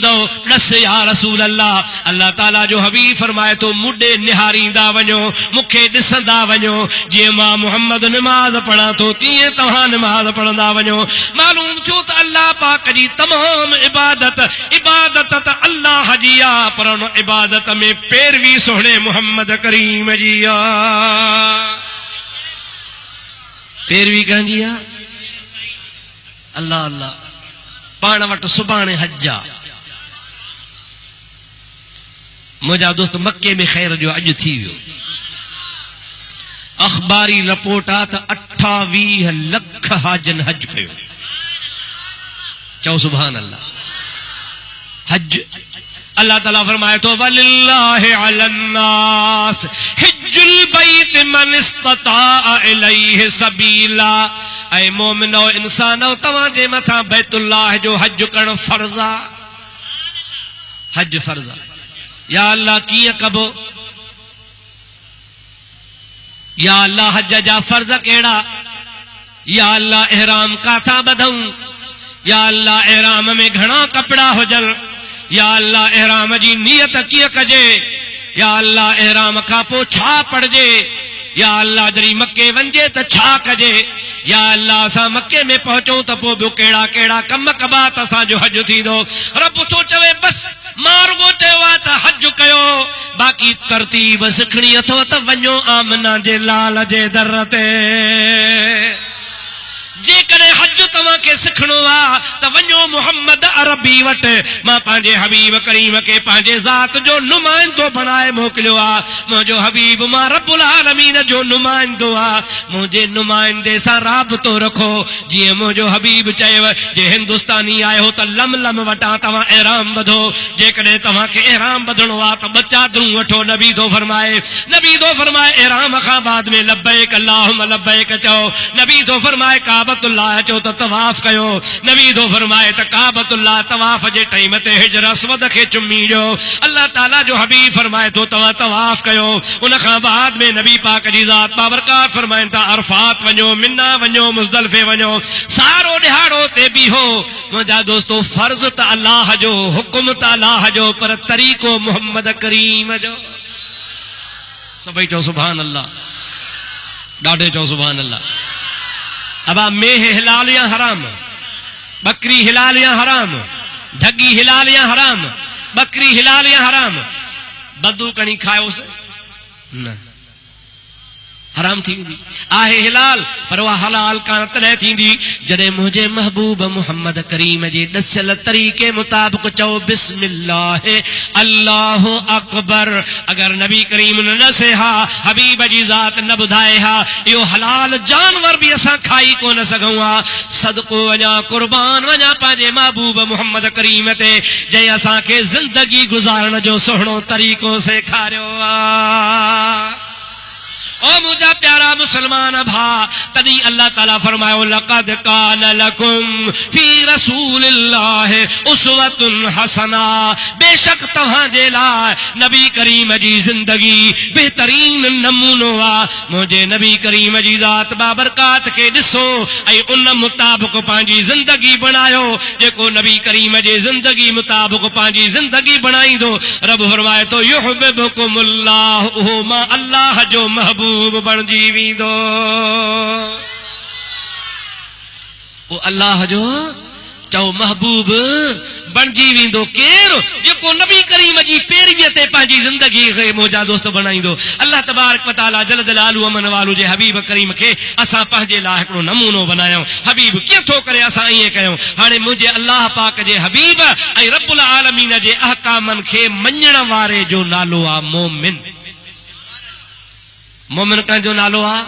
दस या रसूल अल्लाह। अल्लाह ताला जो हबीब फरमाए तो मुडे निहारींदा वञो, मुखे ॾिसंदा वञो। जीअं मां मुहम्मद नमाज पढ़ा तो तीअं तव्हां नमाज पढ़ंदा वञो। मालूम थियो त अल्लाह पाक जी तमाम इबादत त अल्लाह जी आ, पर उन इबादत में पैरवी सोहणे मुहम्मद करीम जी आ। पैरवी कंहिंजी आ? अल्लाह अल्लाह। पाण वटि सुभाणे हज आ। मुंहिंजा दोस्त मक्के में ख़ैर जो अॼु थी वियो। अखबारी रिपोर्ट आ त 28 लख हाजन हज कयो। चओ सुभान अल्लाह। हज अल्लाह ताला फरमाए तो वलिल्लाहि अलन्नास हिज्जुल बैत मन इस्तता इलैहि सबीला। ऐ मोमिनो इंसानो तव्हां जे मथां बैतुल्लाह जो हज करण फर्ज़ आ। हज फर्ज़ आ। या अल्लाह कीअं कबो? या अल्लाह हज जा फर्ज़ कहिड़ा? या अल्लाह इहराम काथां ॿधऊं? या अल्लाह इहराम में घणा कपड़ा हुजनि? या अल्लाह इहराम जी नियत कीअं कजे? या अल्लाह इहराम खां पोइ छा पढ़जे? या अल्लाह जरी मक्के वञे त छा कजे? या अल्लाह असां मक्के में पहुचूं त पोइ ॿियो कहिड़ा कहिड़ा कम कबा त असांजो हज थींदो? रब थो चवे बस मां रुगो चयो आहे त हज कयो, बाक़ी तरतीब सिखणी अथव त वञो आमना जे लाल जे दर ते। जेकॾहिं हज तव्हांखे सिखणो आहे त वञो मुहम्मद अरबी वटि। मां पंहिंजे हबीब करीम खे पंहिंजे ज़ात जो नुमाइंदो बणाए मोकिलियो आहे। मुंहिंजो हबीब मां रब्बुल आलमीन जो नुमाइंदो आहे। मुंहिंजे नुमाइंदे सां राबितो रखो। जीअं मुंहिंजो हबीब चयव जे हिंदुस्तानी आयो त लम लम वटां तव्हां इहराम ॿधो। जेकॾहिं तव्हांखे इहराम ॿधणो आहे त ॿ चादरूं वठो। नबी थो फरमाए इहराम खां बाद में लब्बैक अल्लाहुम्मा लब्बैक चओ। नबी थो फरमाए काबतुल्लाह चो त तवाफ कयो। नबी थो फरमाए त काबतुल्लाह तवाफ जे टाइम ते हिजर अस्वद खे चुमी जो। अल्लाह ताला जो हबीब फरमाए तो तव्हां तवाफ कयो। उन खां बाद में नबी पाक जी ज़ात बाबरकात फरमाइनि था अरफात वञो, मिना वञो, मुज़दलिफ़े वञो, सारो ॾिहाड़ो ते बीहो। मुंहिंजा दोस्तो फर्ज़ त अल्लाह जो, हुकुम त अल्लाह जो, पर तरीक़ो मुहम्मद करीम जो। सभई चओ सुभान अल्लाह। ॾाढे चओ सुभान अल्लाह। अब मेह हिलाल या हराम? बकरी हिलाल या हराम? ढगी हिलाल या हराम? बकरी हिलाल या हराम? बदू कणी खायोसि न, हराम थी वेंदी। आहे हिलाल, पर उहा हलाल कान तॾहिं थींदी जॾहिं मुंहिंजे महबूब मुहम्मद करीम जे ॾसियल तरीक़े मुताबिक़ चओ बिस्मिल्लाह अल्लाह अकबर। अगर नबी करीम न ॾसे हा, हबीब जी ज़ात न ॿुधाए हा, इहो हलाल जानवर बि असां खाई कोन सघूं हा। सदको वञा, कुर्बान वञा पंहिंजे महबूब मुहम्मद करीम ते, जंहिं असांखे ज़िंदगी गुज़ारण जो सुहिणो तरीक़ो सेखारियो आहे। ओ मुझा प्यारा मुसलमान भा, तदी अल्लाह ताला फरमायो लक़द कान लकुम फी रसूलिल्लाह उसवतुन हसना। बेशक तव्हां जे लाइ नबी करीम जी जिंदगी बेहतरीन नमूनो आ। मुझे नबी करीम जी ज़ात बाबरकात के ॾिसो ऐं उन मुताबिक़ पंहिंजी जिंदगी बनायो। जेको नबी करीम जे जिंदगी मुताबिक़ पंहिंजी जिंदगी बनाईंदो, रब फरमाए तो युहिब्बुकुमुल्लाह, उहो मां अल्लाह जो महबूब बणजी वेंदो। ओ अल्लाह जो चओ महबूब बणजी वेंदो। केरु? जेको नबी करीम जी पैरवीअ ते पंहिंजी ज़िंदगी खे मुंहिंजा दोस्त बणाईंदो। अल्लाह तबारक व तआला जल जलालहू अमन वालू जे हबीब करीम खे असां पंहिंजे लाइ हिकिड़ो नमूनो बनायूं। हबीब कीअं थो करे असां ईअं कयूं? हाणे मुंहिंजे अल्लाह पाक जे हबीब ऐं रब्बुल आलमीन जे अहकामनि खे मञण वारे जो नालो आहे मोमिन। मोमिन कंहिंजो नालो आहे?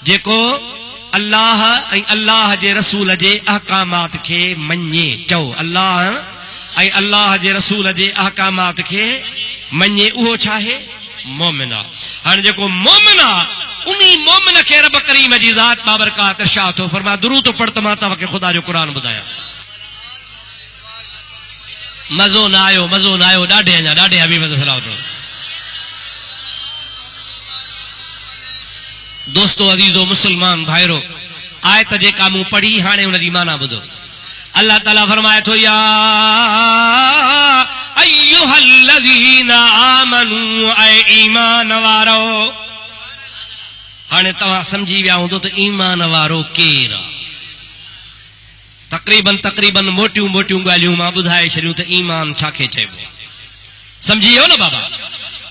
जेको अल्लाह ऐं अल्लाह जे रसूल जे अहकामात खे मञे। चओ अल्लाह ऐं अल्लाह जे रसूल जे अहकामात खे मञे, उहो छा आहे? मोमिन आहे। हाणे जेको मोमिन आहे, उन्ही मोमिन खे रब करीम जी ज़ात बाबरकात इरशाद थो फरमा। दुरूद पढ़ त मां तव्हांखे ख़ुदा जो क़ुरान ॿुधायां। मज़ो न आयो, मज़ो न आयो। ॾाढे हबीब ते सलावत। दोस्तों अजीजो मुसलमान भाइरो, आयत जेका मूं पढ़ी हाणे उन जी माना ॿुधो। अल्लाह ताला फरमाए थो या ईमान वारो हाणे तव्हां सम्झी विया हूंदो त ईमान वारो केर आहे। तक़रीबन मोटियूं मोटियूं ॻाल्हियूं मां ॿुधाए छॾियूं त ईमान छाखे चइबो। सम्झी वियो न बाबा?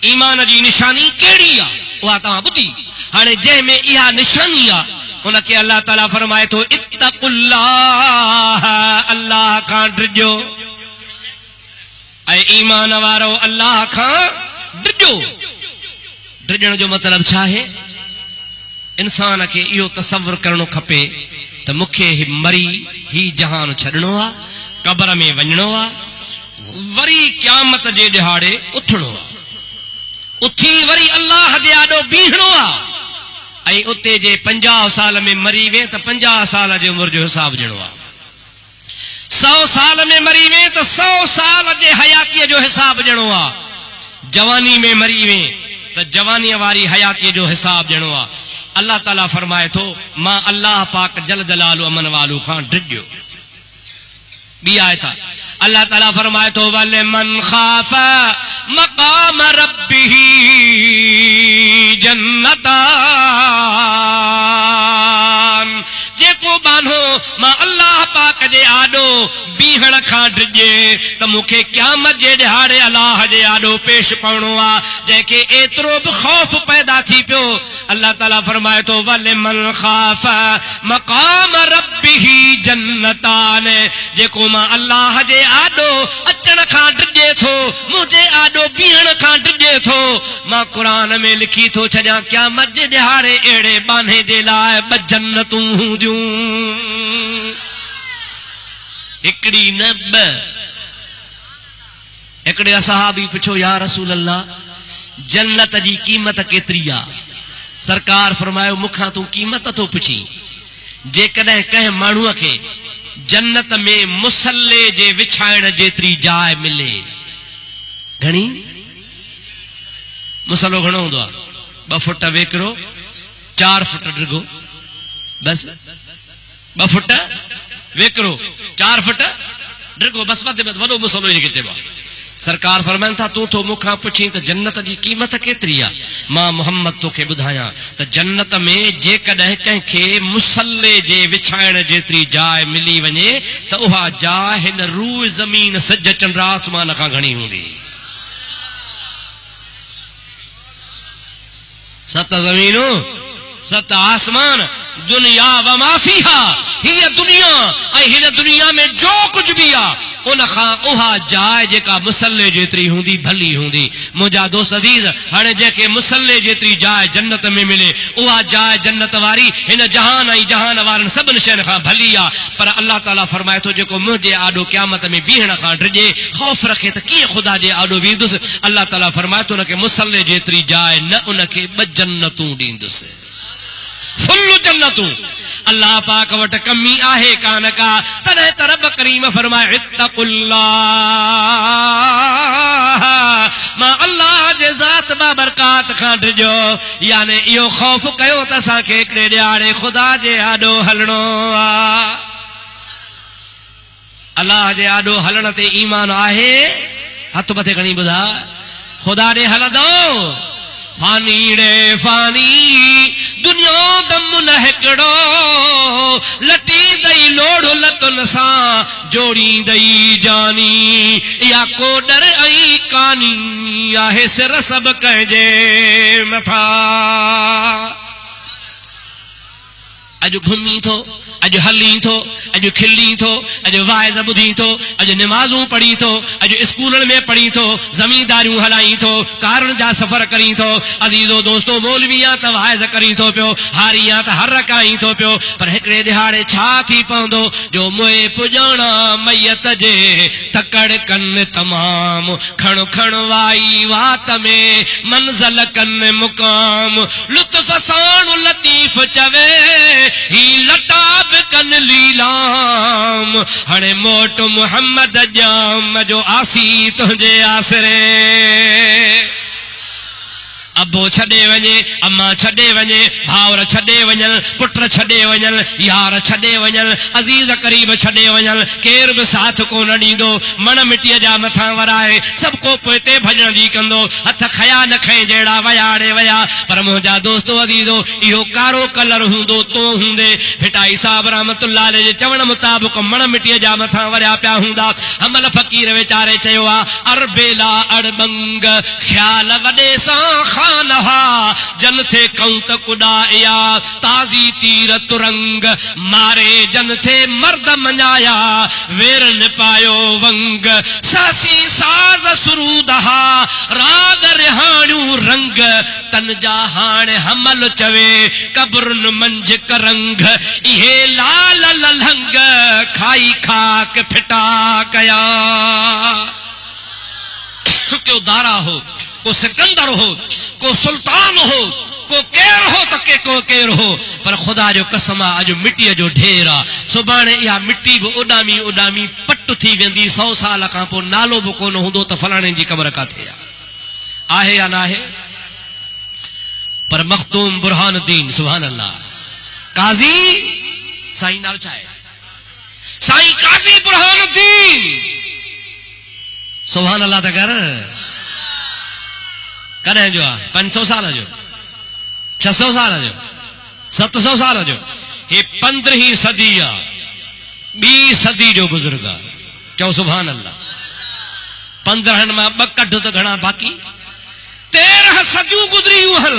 ईमान जी निशानी कहिड़ी आहे उहा तव्हां ॿुधी। हाणे जंहिंमें इहा निशानी आहे उनखे अल्लाह ताला फरमाए थो इत्तक़ुल्लाह, अल्लाह खां डिॼो। ऐं ईमान वारो अल्लाह खां डिॼो। डिॼण जो मतिलब छा आहे? इंसान खे इहो तसव्वुर करणो खपे त मूंखे मरी ही जहान छॾणो आहे, क़ब्र में वञणो आहे, वरी क़यामत जे ॾिहाड़े उथणो आहे, उथी वरी अल्लाह जे आॾो बीहणो आहे, ऐं उते जे 50 साल में मरी वे त 50 साल जी उमिरि जो हिसाब ॾियणो आहे। 100 साल में मरी वे त 100 साल जे हयातीअ जो हिसाब ॾियणो आहे। जवानी में मरी वे त जवानीअ वारी हयातीअ जो हिसाब ॾियणो आहे। अल्लाह ताला फरमाए थो मां अल्लाह पाक जल जलालु अमन वालू खां डिॼो। ॿी आयत अल्लाह ताला फरमाए थो वल मन खाफ मकाम रब्बिही जन्नतान, जेको बानो मां अल्लाह पाक जे आॾो बीहण खां डिॼे त मूंखे क़यामत जे ॾिहाड़े अल्लाह जे आॾो पेश पवणो आहे, जंहिंखे एतिरो बि ख़ौफ़ पैदा थी पियो। अल्लाह ताला फरमाए थो वल मन खाफ मकाम रब्बिही जन्नतान, जेको मां अल्लाह जे आॾो अचण खां डिॼे थो, मुंहिंजे आॾो बीहण खां डिॼे थो, मां क़ुरान में लिखी थो छॾियां क़यामत जे ॾिहाड़े अहिड़े बाने जे लाइ 2 जन्नतूं हूंदियूं, हिकिड़ी न 2। हिकिड़े असहाबी पुछो या रसूल अल्लाह जन्नत जी क़ीमत केतिरी आहे? सरकार फरमायो मूंखां तूं क़ीमत थो पुछी? जेकॾहिं कंहिं माण्हूअ खे जन्नत में मुसल्ले जे विछाइण जेतिरी जाइ मिले, घणी? मुसलो घणो हूंदो आहे? 2 फुट वेकिरो, 4 फुट डिघो, बस 2 फुट वेकिरो, 4 फुट डिघो, बस वॾो मुसलो हिनखे चइबो आहे। सरकार फरमाइनि था तूं तो मूंखां पुछी त जन्नत जी क़ीमत केतिरी आहे? मां मोहम्मद तोखे ॿुधायां त जन्नत में जेकॾहिं कंहिंखे मुसल्ले जे विछाइण जेतिरी जाइ मिली वञे त उहा जाइ हिन रूह ज़मीन सिज चंड आसमान खां घणी हूंदी। 7 ज़मीनूं 7 आसमान, दुनिया व माफीहा, हीअ दुनिया ऐं हिन दुनिया में जो कुछ भी आहे उन खां उहा जाइ जेका मुसल्ले जेतिरी हूंदी भली हूंदी। मुंहिंजा दोस्त अज़ीज़, हाणे जंहिंखे मुसल्ले जेतिरी जाइ जन्नत में मिले उहा जाइ जन्नत वारी हिन जहान ऐं जहान वारनि सभिनि शयुनि खां भली आहे। पर अल्लाह ताला फरमाए थो जेको मुंहिंजे आॾो क़यामत में बीहण खां डिॼे, ख़ौफ़ रखे त कीअं ख़ुदा जे आॾो बीहंदुसि, अल्लाह ताला फरमाए थो उनखे मुसल्ले जेतिरी जाइ न, उनखे 2 जन्नतूं ॾींदुसि, फुल जन्नतूं। अल्लाह पाक वटि कमी आहे कान का, तॾहिं त रब करीम फरमाए इत्तक़ुल्लाह, मां अल्लाह जे ज़ात बाबरकात खां डिॼो, याने इहो ख़ौफ़ कयो त असांखे हिकिड़े ॾियारे ख़ुदा जे आॾो हलणो आहे। अल्लाह जे आॾो हलण ते ईमान आहे? हथ मथे खणी ॿुधा, ख़ुदा ॾे हलंदो? फानी रे फानी दुनिया दम न हिकिड़ो, लटी दई लोड़ लतुन सां जोड़ी दई जानी, या को डर ऐं कानी आहे सिर सभु कंहिंजे मथा। अॼु घुमी थो, अॼु हली थो, अॼु खिली थो, अॼु वाइज़ ॿुधी थो, अॼु निमाज़ूं पढ़ी थो, अॼु स्कूलनि में पढ़ी थो, ज़मींदारियूं हलाई थो, कारनि जा सफ़र करी थो, अज़ीज़ो दोस्तो मौलवी आहे त वाइज़ करी थो पियो, हारी आहे त हर रकाई थो पियो, पर हिकिड़े ॾिहाड़े छा थी पवंदो जो मोए पुॼणा मैयत जे तकड़ कन तमाम, खण खण वाई वात में मंज़ल कन मुक़ाम, लुत्फ़ साण लतीफ़ चवे ही लताब कन लीलाम, हाणे मोट मुहम्मद जाम जो आसी तुंहिंजे आसरे। अबो छॾे वञे, अम्मा छॾे वञे, भाउर छॾे वञनि, पुट छॾे वञनि, यार छॾे वञनि, अज़ीज़ करीब छॾे वञनि, केर बि साथ कोन ॾींदो, मण मिटीअ जा मथां वराए सभु को पोइ ते भॼण जी कंदो, हथ खया न खएं जहिड़ा वयाड़े वया। पर मुंहिंजा दोस्तो अज़ीज़ो, इहो कारो कलर हूंदो तो हूंदे। भिटाई साहब रहमतुल्लाह अलैहि जे चवण मुताबिक़ मण मिटीअ जा मथां वरिया पिया हूंदा। हमल फ़कीर वीचारे चयो आहे, अरबेला अड़बंग ख़्याल वॾे सां खानहा, जन थे कऊं त कुॾाया, ताज़ी तीर तुरंग मारे जन थे मर्द मञाया, वेर न पायो वंग सासी साज़ सुरूदहा, राग रिहाणियूं रंग तन जा हाणे हमल चवे कब्रुन मंझ करंग, इहे लाल ललंग खाई खाक फिटा कया। को दारा हो, को सिकंदर हो, को सुल्तान हो, को केर हो त के को केर हो, पर खुदा जो कसम आहे अॼु मिटीअ जो ढेर आहे। सुभाणे इहा मिटी बि उॾामी उॾामी पट थी वेंदी। 100 साल खां पोइ नालो बि कोन हूंदो त फलाणे जी क़बर काथे आहे या न आहे। पर मखदूम बुरहानुद्दीन सुभान अल्लाह काज़ी, साईं नालो छा आहे? साईं काज़ी बुरहानुद्दीन सुभान अल्लाह त कर। कॾहिं जो आहे? 500 साल जो, 600 साल जो, 700 साल जो। हे 15वीं सदी आहे, ॿी सदी जो बुज़ुर्ग आहे। चओ सुभान अल्लाह। 15 मां 2 कढ त घणा बाक़ी? 13 सदियूं गुज़रियूं हल।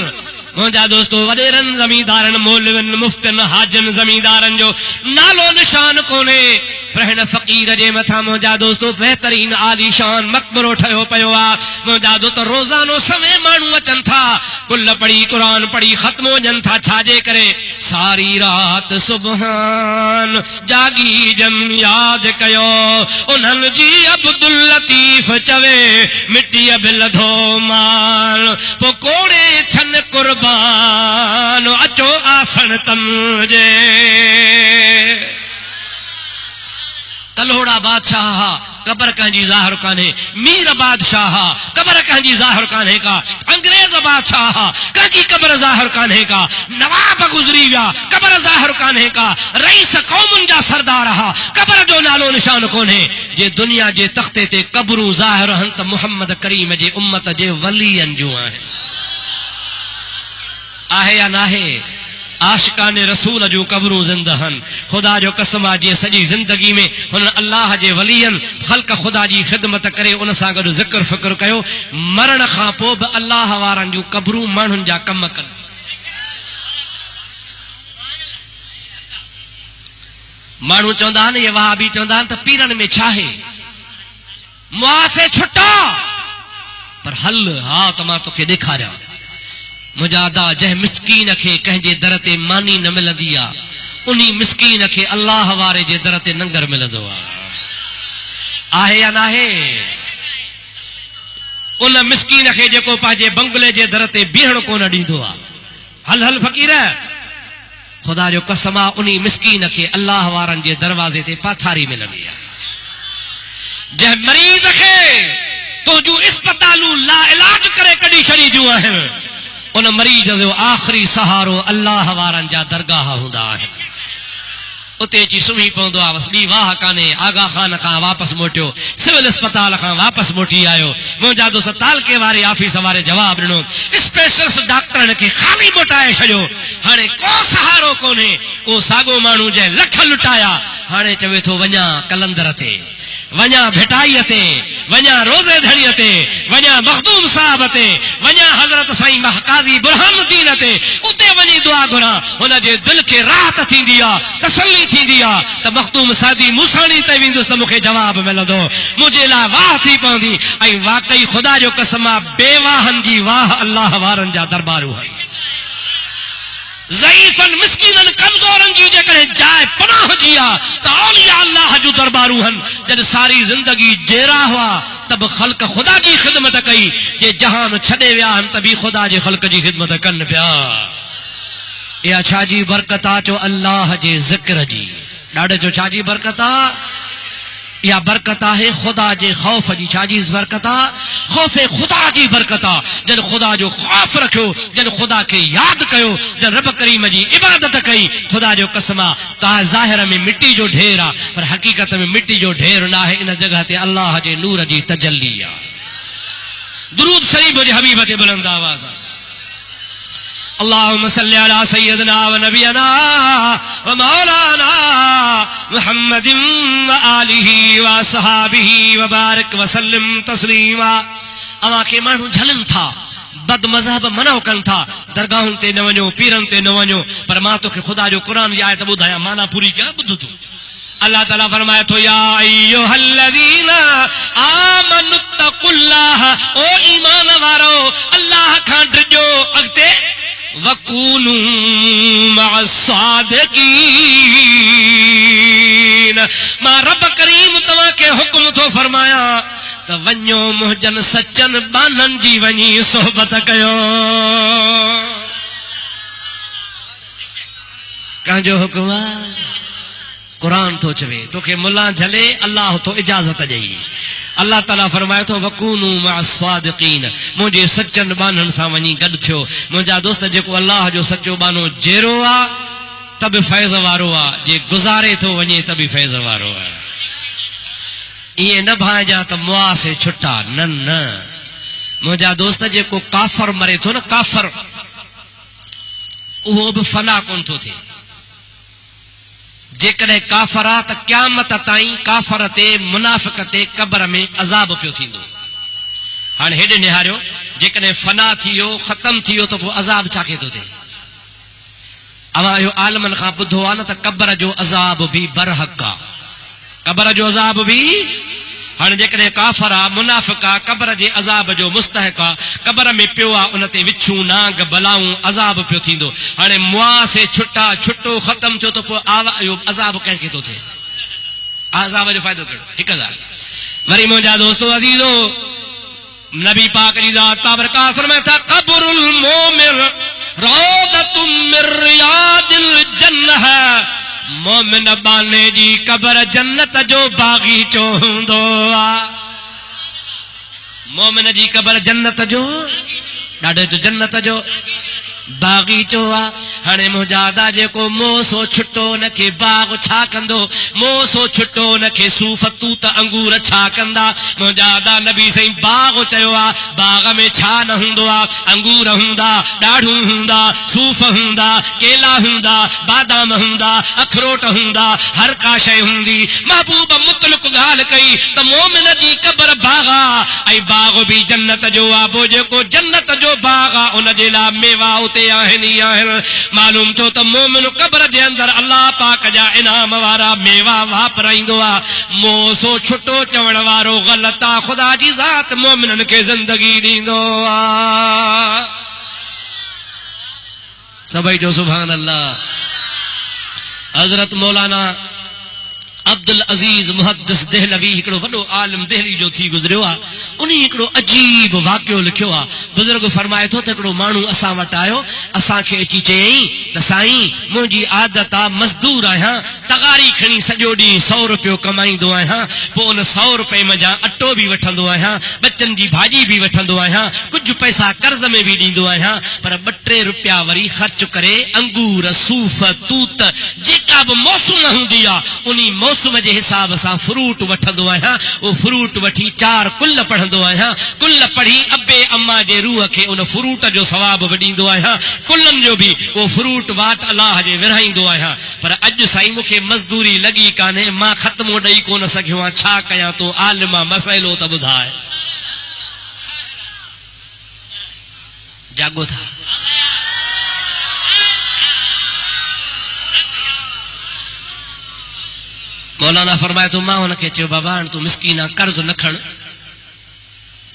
मुंहिंजा दोस्तो, वॾेरनि ज़मींदारनि, मौलवियुनि, मुफ़्तियुनि, हाजियुनि, ज़मींदारनि जो नालो निशान कोन्हे, पर हिन फ़क़ीर जे मथां मुंहिंजा दोस्तो बहितरीन आलीशान मक़बरो ठहियो पियो आहे। मुंहिंजा दोस्त, रोज़ानो समय माण्हू अचनि था, कुल पढ़ी, क़ुरान पढ़ी, ख़त्म वञनि था। छाजे करे? सारी रात सुबहान जागी जन यादि कयो, उन्हनि जी अब्दुल लतीफ़ चवे मिटीअ बि लधो मान, पोइ कोड़े थियनि कुर्बान, अचो आसन तमजे। तलोड़ा बादशाह कबर कंहिंजी ज़ाहिर कान्हे, मीर बादशाह कबर कंहिंजी ज़ाहिर कान्हे का, अंग्रेज बादशाह कंहिंजी कबर ज़ाहिर कान्हे का, नवाब गुज़री विया कबर ज़ाहिर कान्हे का, रईस क़ौमुनि जा सरदार हा कबर जो नालो निशान कोन्हे। जे दुनिया जे तख़्ते ते कबरूं ज़ाहिर आहिनि त मुहम्मद करीम जे उम्मत जे वलीअनि जूं आहिनि। आहे या न आहे? आशिकाने रसूल जूं कबरूं ज़िंदा आहिनि। ख़ुदा जो कसम आहे, जे सॼी ज़िंदगी में हुननि अल्लाह जे वलीअनि ख़ल्क़ ख़ुदा जी ख़िदमत करे उन सां गॾु ज़िक्र फ़िक्र कयो, मरण खां पोइ बि अल्लाह वारनि जूं कबरूं माण्हुनि जा कम कनि। माण्हू चवंदा आहिनि, इहे वहाबी चवंदा आहिनि त पीरनि में छा आहे, मुआसे छुटा। पर हल हा त मां तोखे ॾेखारियां। मुजादा जंहिं मिसकीन खे कंहिंजे दर ते मानी न मिलंदी आहे, उन मिसकीन खे अल्लाह वारे जे दर ते लंगर मिलंदो आहे या न आहे? उन मिसकीन खे जेको पंहिंजे बंगले जे दर ते बीहण कोन ॾींदो आहे। हल हल फ़क़ीर, ख़ुदा जो कसम आहे, उन मिसकीन खे अल्लाह वारनि जे दरवाज़े ते पाथारी मिलंदी आहे। जंहिं मरीज़ खे तुंहिंजूं इस्पतालूं ला इलाज करे कढी छॾींदियूं आहिनि, उन मरीज़ जो आख़िरी सहारो अल्लाह वारनि जा दरगाह हूंदा आहिनि। उते अची सुम्ही पवंदो आहे, बसि ॿी वाह कान्हे। आगा ख़ान खां वापसि मोटियो, सिविल अस्पताल खां वापसि मोटी आयो। मुंहिंजा दोस्त तालके वारे ऑफिस वारे जवाबु ॾिनो, स्पेशलिस्ट डॉक्टरनि खे ख़ाली मोटाए छॾियो। हाणे को सहारो कोन्हे। उहो साॻियो माण्हू जंहिं लख लुटाया, हाणे चवे थो वञा कलंदर ते, वञा भिटाईअ ते, वञा रोज़े धड़ीअ ते, वञा मखदूम साहब ते, वञा हज़रत साईं काज़ी बुरहानुद्दीन ते, उते वञी दुआ घुरां। हुन जे दिलि खे राहत थींदी आहे, तसल्ली थींदी आहे त मखदूम सादी मूसाणी ते वेंदुसि त मूंखे जवाबु मिलंदो, मुंहिंजे लाइ वाह थी पवंदी। ऐं वाकई ख़ुदा जो कसम आहे, बेवाहनि जी वाह अल्लाह वारनि जा दरबारूं आहिनि। ज़ईफ़नि, मिस्कीननि, कमज़ोरनि जी जेकॾहिं जाइ पनाह जी आहे त औलिया अल्लाह जूं दरबारूं आहिनि। जॾहिं सारी ज़िंदगी जेरा हुआ त बि ख़ल्क़ ख़ुदा जी ख़िदमत कई। जे जहान छॾे विया आहिनि त बि ख़ुदा जे ख़ल्क़ जी ख़िदमत कनि पिया। इहा छा जी बरकत आहे? चो अल्लाह जे ज़िक्र जी। ॾाढे जो छा जी बरकत आहे? या बरकत है खुदा जे खौफ जी। छाजी बरकत खौफ खुदा जी बरकत। जन खुदा जो खौफ रखो, जन खुदा के याद कयो, जन रब करीम जी इबादत कई, खुदा जो कसमा ता ज़ाहिर में मिट्टी जो ढेर आ, पर हकीकत में मिट्टी जो ढेर ना है। इन जगह ते अल्लाह जे नूर जी तजल्ली आ। दुरूद शरीफ जे हबीब ते बुलंद आवाज़ आ। अल्लाहुम्मा सल्ली अला सय्यदना व नबियना व मौलाना मुहम्मदिन व आलिहि व सहाबिहि व बारिक व सल्लिम तस्लीमा। अवा के माण्हू झलन था, बद मज़हब मनो कन था, दरगाहुन ते न वञो, पीरन ते न वञो, पर मां तोखे खुदा जो कुरान जी आयत ॿुधायां, माना पूरी क्या ॿुध तूं। अल्लाह ताला फरमाए थो या अय्युहल्लज़ीना आमनुत्तकुल्लाह, ओ ईमान वारो अल्लाह खां डरिजो। अॻिते वकूनू मअस्सादिकीन, मां रब करीम तव्हां के हुक्म थो फरमाया त वञो मुंहिंजनि सचनि बाननि जी वञी सोहबत कयो। कंहिंजो हुक्म आहे? कुरान थो चवे, तोखे मुल्ला झले, अल्लाह तो इजाज़त ॾेई। अल्लाह ताला फरमाए थो वकूनू मअस्सादिकीन, मुंहिंजे सचनि बाननि सां वञी गॾु थियो। मुंहिंजा दोस्त, जेको अल्लाह जो सचो बानो जहिड़ो आहे त बि फैज़ वारो आहे, जे गुज़ारे थो वञे त बि फैज़ वारो आहे। ईअं न भाइजा त मुआ से छुटा, न न। मुंहिंजा दोस्त, जेको काफ़र मरे थो न, काफ़र, उहो बि फना कोन थो थिए। जेकॾहिं काफ़र आहे त क़यामत ताईं काफ़र ते, मुनाफ़िक़ ते क़ब्र में अज़ाब पियो थींदो। हाणे हेॾे निहारियो, जेकॾहिं फना थी वियो, ख़तम थी वियो, त पोइ अज़ाब छा खे थो थिए? अवां इहो आलमनि खां ॿुधो आहे न त क़ब्र जो अज़ाब बि बरहक़ आहे, क़ब्र जो अज़ाब बि। हाणे जेकॾहिं काफ़र आहे, मुनाफ़िक़ आहे, क़ब्र जे अज़ाब जो मुस्तहिक़ आहे, क़ब्र में पियो आहे, उन ते विछूं, नांग, बलाऊं, अज़ाब पियो थींदो। हाणे मुआ से छुटा, छुटो ख़तम थियो त पोइ इहो अज़ाब कंहिंखे थो थिए? अज़ाब जो फ़ाइदो कहिड़ो? हिकु ॻाल्हि वरी मुंहिंजा दोस्तो अज़ीज़ो, नबी पाक जी ज़ात बाबरकात फरमाए था क़ब्रुल मोमिन रौदतुम मिन रियादिल जन्नह, मोमिन बाने जी क़ब्र जन्नत जो बाग़ीचो हूंदो आहे। मोमिन जी क़ब्र जन्नत जो, ॾाढो जो जन्नत जो बाग़ीचो आहे। हाणे मुंहिंजा दा, जेको मोह सो छुटो उनखे बाग़ छा कंदो? मोह सो छुटो उनखे सूफ़ तूत अंगूर छा कंदा? मुंहिंजा दा नबी साईं बाग़ चयो आहे, बाग़ में छा न हूंदो आहे? अंगूर हूंदा, ॾाढ़ूं हूंदा, सूफ़ हूंदा, केला हूंदा, बादाम हूंदा, अखरोट हूंदा, हर का शइ हूंदी। महबूब मुतलक ॻाल्हि कई त मोमिन जी क़ब्र बाग़ आहे, ऐं बाग़ बि जन्नत जो आहे। पोइ जेको जन्नत जो बाग़ आहे, उन जे लाइ मेवा उते आहिनि ई आहिनि। मालूम थियो त मोमिन क़ब्र जे अंदरि अल्लाह पाक जा इनाम वारा मेवा वापराईंदो आहे। मोह सो छुटो चवण वारो ग़लति आहे। ख़ुदा जी ज़ात मोमिननि खे ज़िंदगी ॾींदो आहे। सभई जो सुभान अल्लाह। हज़रत मौलाना अब्दुल अजीज मुहद्दिस देहलवी, हिकिड़ो वॾो आलिम देहली जो थी गुज़रियो आहे, उन हिकिड़ो अजीब वाक़ियो लिखियो आहे। बुज़ुर्ग फरमाए थो त हिकिड़ो माण्हू असां वटि आयो, असांखे अची चयईं त साईं, मुंहिंजी आदत आहे, मज़दूर आहियां, तगारी खणी सॼो ॾींहुं 100 रुपयो कमाईंदो आहियां, पोइ उन 100 रुपए मञा अटो बि वठंदो आहियां, बचनि जी भाॼी बि वठंदो आहियां, कुझु पैसा कर्ज़ में बि ॾींदो आहियां, पर 2-3 रुपया वरी ख़र्च करे अंगूर, सूफ़, तूत, जेका बि मौसम हूंदी आहे, उन मौसम जे हिसाब सां फ्रूट वठंदो आहियां। उहो फ्रूट वठी 4 कुल पढ़ंदो आहियां, कुल पढ़ी अबे अम्मा जे रूह खे उन फ्रूट जो सवाब ॾींदो आहियां, कुलनि जो बि उहो फ्रूट वाट अलाह जे विरहाईंदो आहियां। पर अॼु साईं मूंखे मज़दूरी लॻी कान्हे, मां ख़त्मो ॾेई कोन सघियो आहियां, छा कयां? तो आलिमा मसइलो त ॿुधाए। जागो था। मौलाना फरमाए थो, मां हुनखे चयो बाबा हाणे तूं मिसकीन आहे, कर्ज़ न खण,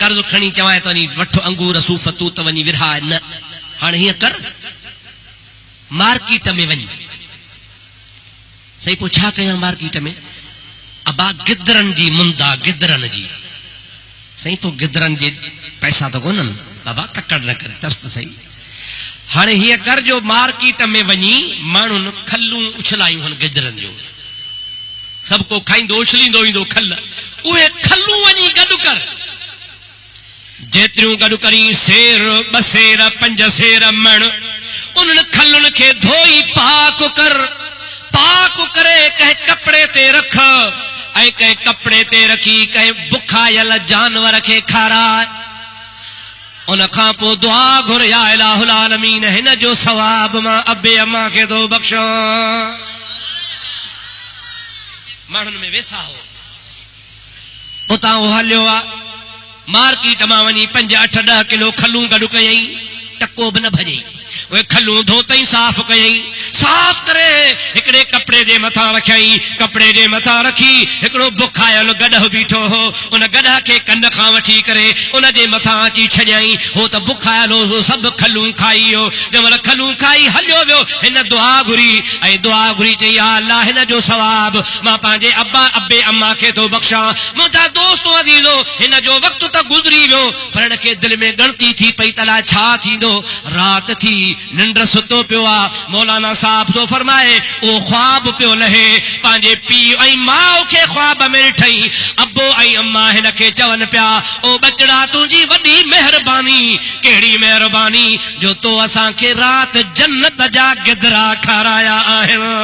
कर्ज़ खणी चवाए त वञी वठो अंगूर सूफ़ तूत वञी विरहाए, न। हाणे हीअं कर, मार्केट में वञी। सही, पोइ छा कयां मार्केट में? अबा गिदरनि जी मुंदा, गिदरनि जी। सही, पोइ गिदरनि जे पैसा त कोन्हनि बाबा, ककड़ न कर, तरस सही। हाणे हीअं कर जो मार्केट में वञी माण्हुनि खलूं उछलायूं हन गिदरनि जो, सबको खाईंदो उछलींदो ईंदो खल उहे खलू वञी गॾु कर जेतिरियूं गॾु करी सेर ॿ सेर 5 सेर मण उन्हनि खलुनि खे धोई पाक करे कंहिं कपिड़े ते रख ऐं कंहिं कपिड़े ते रखी कंहिं बुखायल जानवर खे खाराए उन खां पोइ दुआ घुर या इलाहुल आलमीन हिन जो सवाब मां अबे अम्मा खे थो बख़्शां। माण्हुनि में वेसा हो उतां उहो हलियो आहे मार्केट मां वञी 5, 8, 10 किलो खलूं गॾु कयई टको बि न भॼई उहे खलूं धोतई साफ़ कयई साफ़ करे हिकिड़े कपिड़े जे मथां रखियई कपिड़े जे मथां रखी हिकिड़ो बुखायल गॾह बीठो हो उन गॾह खे कन खां वठी करे उन जे मथां अची छॾियई हो त बुखायल हो सभु खलूं खाई वियो जंहिंमहिल खलूं खाई हलियो वियो हिन दुआ घुरी चई या अल्लाह हिन जो सवाब मां पंहिंजे अबे अम्मा खे थो बख़्शां। मुंहिंजा दोस्तो अज़ीज़ो हिन जो वक़्तु त गुज़री वियो पर हिन खे दिलि में ॻणती थी पई तला छा थींदो राति थी निंड सुतो पियो आहे मौलाना साहब तो फरमाए ओ ख्वाब पियो लहे पंहिंजे पीउ ऐं माउ खे ख्वाब में ॾिठई अबो ऐं अम्मा हिन खे चवनि पिया ओ बचड़ा तुंहिंजी वॾी महिरबानी कहिड़ी महिरबानी जो तो असांखे राति जन्नत जा गिदरा खाराया आहिनि।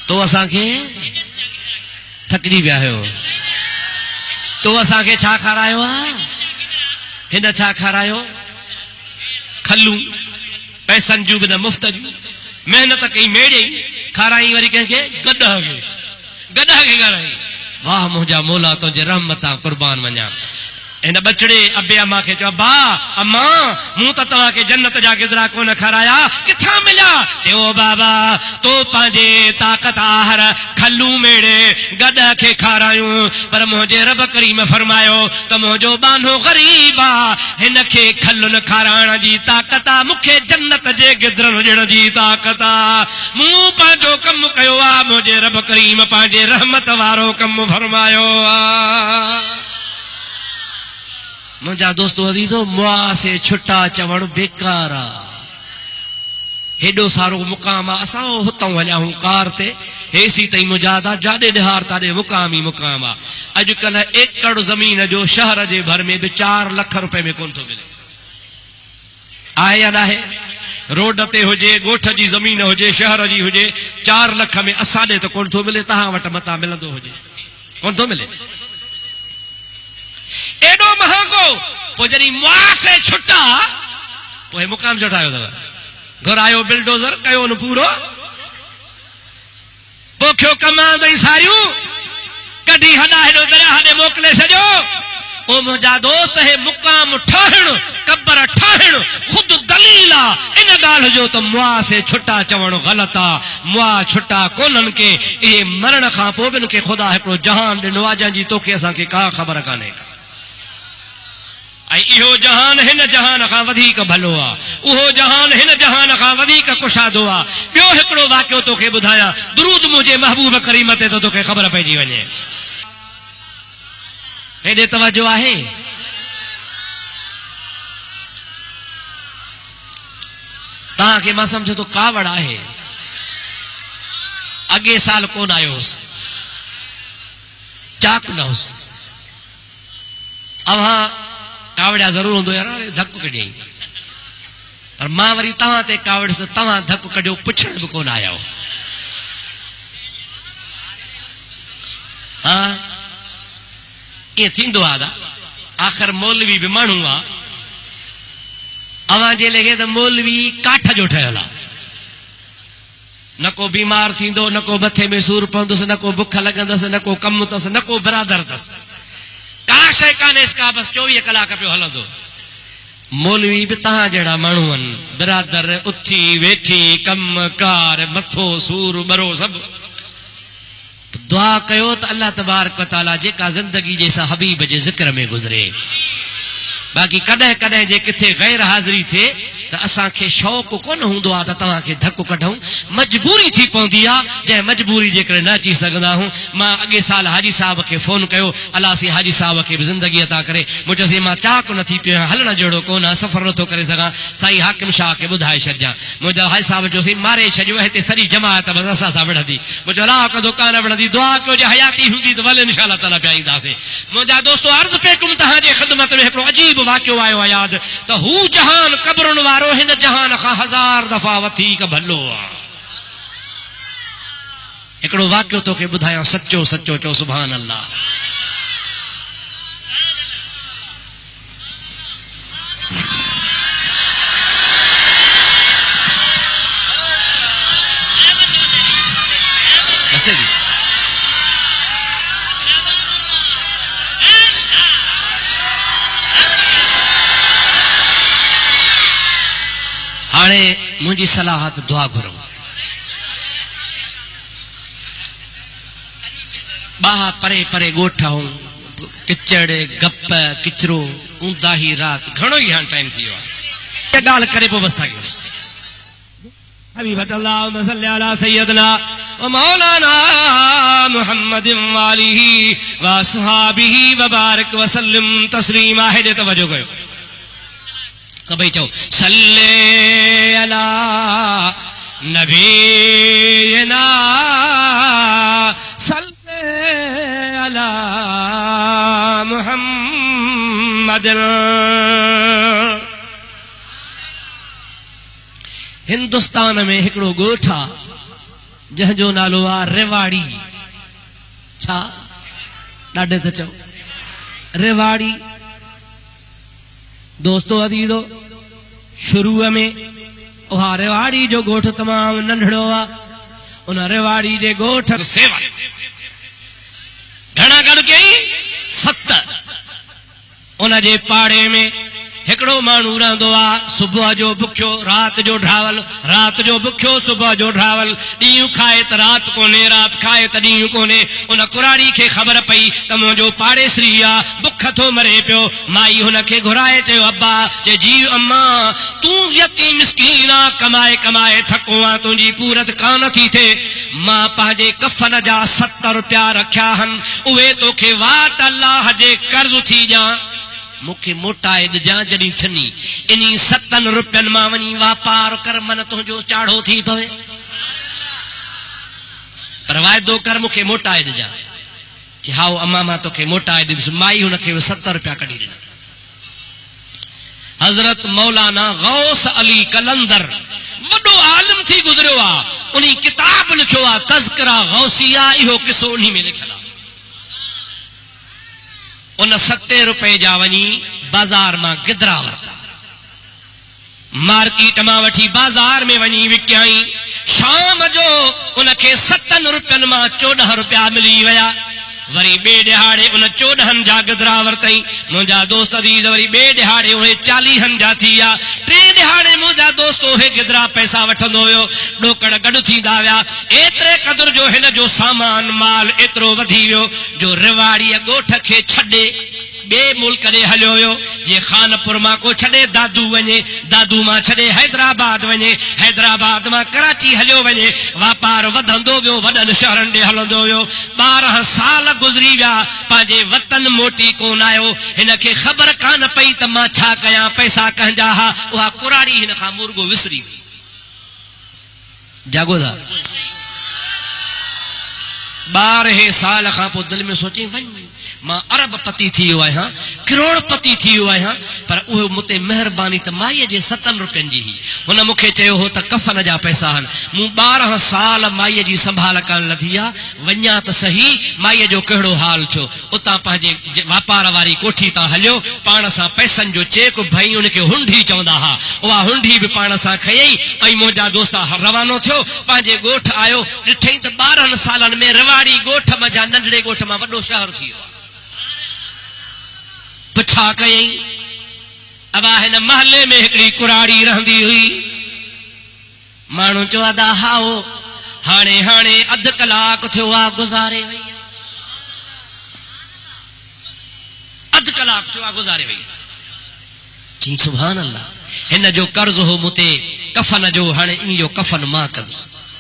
तो असांखे थकिजी विया आहियो तो असांखे छा खारायो आहे हिन छा खारायो खलूं पैसनि जूं बि न मुफ़्त जूं महिनत कई मेड़ई खाराई वरी कंहिंखे गॾह खे खाराई। वाह मुंहिंजा मौला तुंहिंजे रहमतां कुर्बान वञा। हिन बचड़े अबे अम्मा खे चयो बा अम्मा मूं त तव्हांखे जन्नत जा गिदरा कोन खाराया किथां मिलिया चयो बाबा तो पंहिंजे ताक़त आहर खलू मेड़े गॾह खे खारायूं पर मुंहिंजे रब करीम फरमायो त मुंहिंजो बानो ग़रीब आहे हिन खे खलुनि खाराइण जी ताक़त आहे मूंखे जन्नत जे गिदरनि ॾियण जी ताक़त आहे मूं पंहिंजो कमु कयो आहे मुंहिंजे रब करीम पंहिंजे रहमत वारो कमु फरमायो आहे। मुंहिंजा दोस्तो अज़ीज़ो मुआ से छुटा चवण बेकार आहे हेॾो सारो मुक़ाम आहे असां हुतां हलिया आहियूं कार ते हेसी ताईं मुजादा जाॾे ॾिहार ताॾे मुक़ाम ई मुक़ाम आहे। अॼुकल्ह एकड़ ज़मीन जो शहर जे भर में बि 4 लाख रुपए में कोन थो मिले आहे या न आहे रोड ते हुजे ॻोठ जी ज़मीन हुजे शहर जी हुजे 4 लाख में असां ॾे त कोन थो मिले तव्हां वटि मथां मिलंदो हुजे कोन थो मिले एडो महांगो पोइ जॾहिं मुआ से छुटा पोइ मुक़ाम छो ठाहियो अथव घुरायो बिल्डोज़र कयो न पूरो पोखियो कमांदई सारियूं कढी हॾा हेॾो दरिया ॾे मोकिले छॾियो। ओ मुंहिंजा दोस्त हे मुक़ाम ठाहिण कबर ठाहिण ख़ुदि दलील आहे इन ॻाल्हि जो त मुआ से छुटा चवणु ग़लति आहे मुआ छुटा कोन्हनि के इहे मरण खां पोइ बि खे ख़ुदा हिकिड़ो जहान ॾिनो आहे जंहिंजी तोखे असांखे का ख़बर कान्हे ऐं इहो जहान हिन जहान खां वधीक भलो आहे उहो जहान हिन जहान खां वधीक कुशादो आहे। ॿियो हिकिड़ो वाक़ियो तोखे ॿुधायां दुरूद मुंहिंजे महबूब करीम ते त तोखे ख़बर पइजी वञे हेॾे तवजो आहे। तव्हांखे मां सम्झो तो कावड़ आहे अॻे साल कोन आयो हुउसि चाक न हुउसि अव्हां कावड़िया ज़रूर हूंदो यार धकु कढियई पर मां वरी तव्हां ते कावड़ियुसि तव्हां धकु कढियो पुछण बि कोन आया हा ईअं थींदो आहे आख़िर मौलवी बि माण्हू आहे अव्हां जे लॻे त मौलवी काठ जो ठहियल आहे न को बीमार थींदो न को मथे में सूर पवंदुसि न को बुख लॻंदसि न को कमु अथसि न को बिरादर अथसि का शइ कान्हेसि का बसि 24 कलाक पियो हलंदो। मौलवी बि तव्हां जहिड़ा माण्हू आहिनि बिरादर उथी वेठी कम कार मथो सूर बरो सभु दुआ कयो त अल्लाह तबारक व तआला जेका ज़िंदगी जे सां हबीब जे ज़िक्र में गुज़रे बाक़ी कॾहिं कॾहिं जे किथे गैर हाज़िरी थिए त असांखे शौक़ कोन हूंदो आहे त तव्हांखे धकु कढूं मजबूरी थी पवंदी आहे जंहिं मजबूरी जे करे न अची सघंदा आहियूं मां अॻे साल हाजी साहब खे फोन कयो अलाह सी हाजी साहब खे बि ज़िंदगी अता करे मूं चयोसीं मां चाक नथी पियो हलण जहिड़ो कोन आहे सफ़र नथो करे सघां साईं हाकिम शाह खे ॿुधाए छॾिजां मुंहिंजा हाजी साहब चयोसीं मारे छॾियो हिते सॼी जमात बसि असां सां विढ़ंदी मुंहिंजो अलाह कदो कान विढ़ंदी दुआ कयो जे हयाती हूंदी त भले इंशाअल्लाह ताला पिया ईंदासीं मुंहिंजा दोस्तो अर्ज़ पे कुम तव्हांजे ख़िदमत में हिकिड़ो अजीब वाक़ियो आयो आहे यादि त हू जहान क़ब्रुनि वारो हिन जहान खां 1000 दफ़ा वधीक भलो आहे हिकिड़ो वाक़ियो तोखे ॿुधायां सचो सचो चओ सुभान अल्लाह हाणे मुंहिंजी सलाह त दुआ घुरो ॿाह परे परे ॻोठ किचड़ गप किचरो ऊंदाही रात घणो ई हाणे टाइम थी वियो आहे ॻाल्हि करे पोइ बसि था कयूं हबीब अल्लाहुम्मा सल्ली अला सय्यदना व मौलाना मुहम्मद व आलिही व असहाबिही व बारिक व सल्लम तस्लीमा है जे तवज्जो कयो सभई चओ सल्ले अला नबीना सल्ले अला मुहम्मद हिंदुस्तान में हिकिड़ो ॻोठ आहे जंहिंजो नालो आहे रेवाड़ी छा ॾाढे त चओ रेवाड़ी दोस्तो अदीदो शुरूअ में उहा रेवाड़ी जो ॻोठ तमामु नंढड़ो आहे उन रेवाड़ी जे ॻोठ सेवा घणा गॾु कई 7 उन जे पाड़े में हिकिड़ो माण्हू रहंदो आहे सुबुह जो बुखियो राति जो ढावल राति जो बुखियो सुबुह जो ढावल ॾींहुं खाए त राति कोन्हे राति खाए त ॾींहुं कोन्हे उन कुराड़ी खे ख़बर पई त मुंहिंजो पाड़ेसरी आहे बुख थो मरे पियो माई हुन खे घुराए चयो अब्बा चए जी अम्मा तूं यतीम मिस्कीन आहे कमाए कमाए थको आहे तुंहिंजी पूरत कान थी थिए मां पंहिंजे कफ़न जा 70 रुपया रखिया आहिनि उहे तोखे वाट अल्लाह जे कर्ज़ थी ॾियां मूंखे मोटाए ॾिजां जॾहिं छनी इन्ही 7 रुपयनि मां वञी वापार कर मन तुंहिंजो चाढ़ो थी पवे पर वाइदो कर मूंखे मोटाए ॾिजां कि हाओ अम्मा मां तोखे मोटाए ॾींदुसि माई हुनखे 70 रुपया कढी ॾिना हज़रत मौलाना गौस अली कलंदर वॾो आलिम थी गुज़रियो आहे उन किताब लिखियो आहे तज़किरा गौसिया इहो किसो उन्ही में लिखियल आहे उन 7 रुपए जा वञी बाज़ार मां गिदरा वरिता मार्केट मां वठी बाज़ार में वञी विकियाई शाम जो उनखे 7 रुपयनि मां 14 रुपया मिली विया वरी ॿिए ॾिहाड़े उन 14 जा गिदरा वरितई मुंहिंजा दोस्त अज़ीज़ वरी ॿिए ॾिहाड़े उहे 40 जा थी विया 3 ॾिहाड़े मुंहिंजा दोस्त उहे गिदरा पैसा वठंदो हुयो ॾोकड़ गॾु थींदा विया एतिरे क़दुर जो हिन जो सामान माल एतिरो वधी वियो जो रेवाड़ीअ ॻोठ खे छॾे ॿिए मुल्क ॾे हलियो हुयो जे खानपुर मां को छॾे दादू वञे दादू मां छॾे हैदराबाद वञे हैदराबाद मां कराची हलियो वञे वापार वधंदो वियो वॾनि शहरनि ॾे हलंदो हुयो 12 साल गुज़री विया पंहिंजे वतन मोटी कोन आयो हिन खे ख़बर कान पई त मां छा कयां पैसा कंहिंजा हा उहा कुराड़ी हिन खां मुर्गो विसरी जागो था 12 साल खां पोइ दिलि में सोची वञ मां अरबपति थी वियो आहियां करोड़पति थी वियो आहियां पर उहो मूंते महिरबानी त माईअ जे 7 रुपयनि जी हुई हुन मूंखे चयो हो त कफ़न जा पैसा आहिनि मूं 12 साल माईअ जी संभाल करण लधी आहे वञा त सही माईअ जो कहिड़ो हाल थियो उतां पंहिंजे वापार वारी कोठी तां हलियो पाण सां पैसनि जो चेक भई उनखे हुंडी चवंदा हुआ उहा हुंडी बि पाण सां खयई ऐं मुंहिंजा दोस्त रवानो थियो पंहिंजे ॻोठ आयो ॾिठई त 12 सालनि में रेवाड़ी ॻोठ मज़ा नंढड़े ॻोठ मां वॾो शहर थी वियो पुछा कयई अब हिन महले में हिकिड़ी कुराड़ी रहंदी हुई माण्हू चवंदा हाओ हाणे हाणे 1/2 कलाक थियो आहे गुज़ारे वई 1/2 कलाक थियो आहे गुज़ारे वई जी सुभान अल्लाह हिन जो कर्ज हो मुते कफन जो, हाणे इहो कफन मां कंदुसि।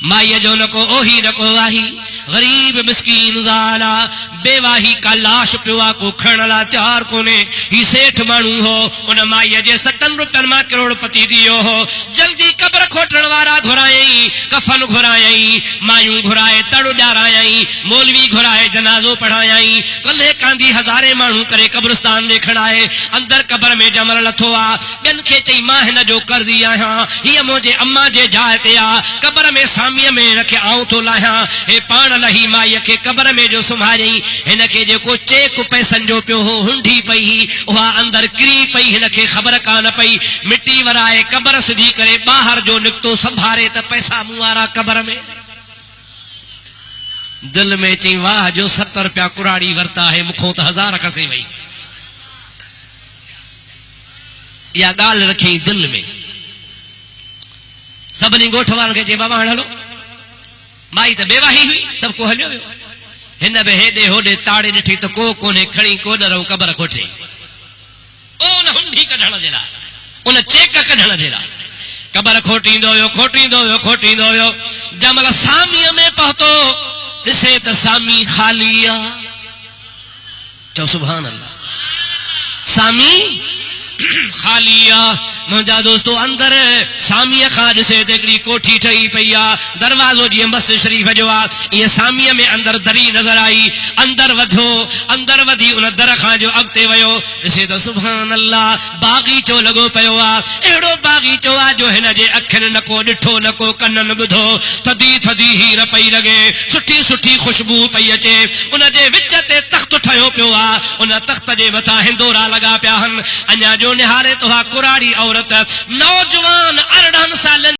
माईअ जो न को ओही न को वाही, गरीब मिस्कीन ज़ाला बेवाही का लाश पियो आहे, को खणण लाइ तयार कोन्हे। ही सेठ माण्हू हो, उन माईअ जे 7 रुपयनि मां करोड़पति थी वियो हो। जल्दी क़ब्र खोटण वारा घुरायई, कफन घुरायई, मायूं घुराए तड़ ॾियारायई, मौलवी घुराए जनाज़ो पढ़ायई, कल्हे कांदी हज़ारे माण्हू करे कब्रिस्तान में खणाए, अंदर क़ब्र में ॼमल लथो आहे। ॿियनि खे चई मां हिन जो कर्ज़ी आहियां, हीअ मुंहिंजे अम्मा जे जाइ ते आहे, क़ब्र में सामीअ में हिन खे आऊं थो लाहियां। हे पाण लही माईअ खे क़ब्र में जो सुम्हारियई, हिन खे जेको चेक पैसनि जो पियो हो हुंडी पई, उहा अंदर किरी पई, हिन खे ख़बर कान पई। मिटी वराए क़ब्र सिधी करे ॿाहिरि जो निकितो, संभारे त पैसा मूं वारा क़ब्र में। दिल में चई वाह जो 70 रुपया कुराड़ी वरता है, मूंखों त 1000 खसे वई। इहा ॻाल्हि रखियई दिल में। सभिनी ॻोठ वारनि खे चई बाबा हाणे हलो। माई त बेवाही हुई, सभु को हलियो वियो। हिन बि हेॾे होॾे ताड़े ॾिठी त को कोन्हे, खणी कोॾर क़ब्र खोटे। उन हुंडी कढण जे लाइ, उन चेक कढण जे लाइ क़ब्र खोटींदो हुयो, खोटींदो हुयो, खोटींदो हुयो। जंहिंमहिल सामीअ में पहुतो, ॾिसे त सामी ख़ाली आहे। चओ सुभान अल्लाह। सामी खाली आहे। मुंहिंजा दोस्तो अंदर सामीअ खां ॾिसे त हिकिड़ी कोठी ठही पई आहे, दरवाज़ो जीअं मस्जिद शरीफ़ जो आहे, ईअं सामीअ में अंदर दरी नज़र आई। अंदर वधियो, अंदर वधी उन दर खां जो अॻिते वियो, ॾिसे त सुभान अल्लाह बाग़ीचो लॻो पियो आहे। अहिड़ो बाग़ीचो आहे जो हिन जे अखियुनि न को ॾिठो, न को कननि ॿुधो। थधी थधी हीर पई लॻे, सुठी सुठी ख़ुशबू पई अचे। उन जे विच ते तख़्त ठहियो पियो आहे, उन तख़्त जे मथां हिंदोरा लॻा पिया आहिनि। अञा जो निहारे तो कुराड़ी औरत, नौजवान 18 सालनि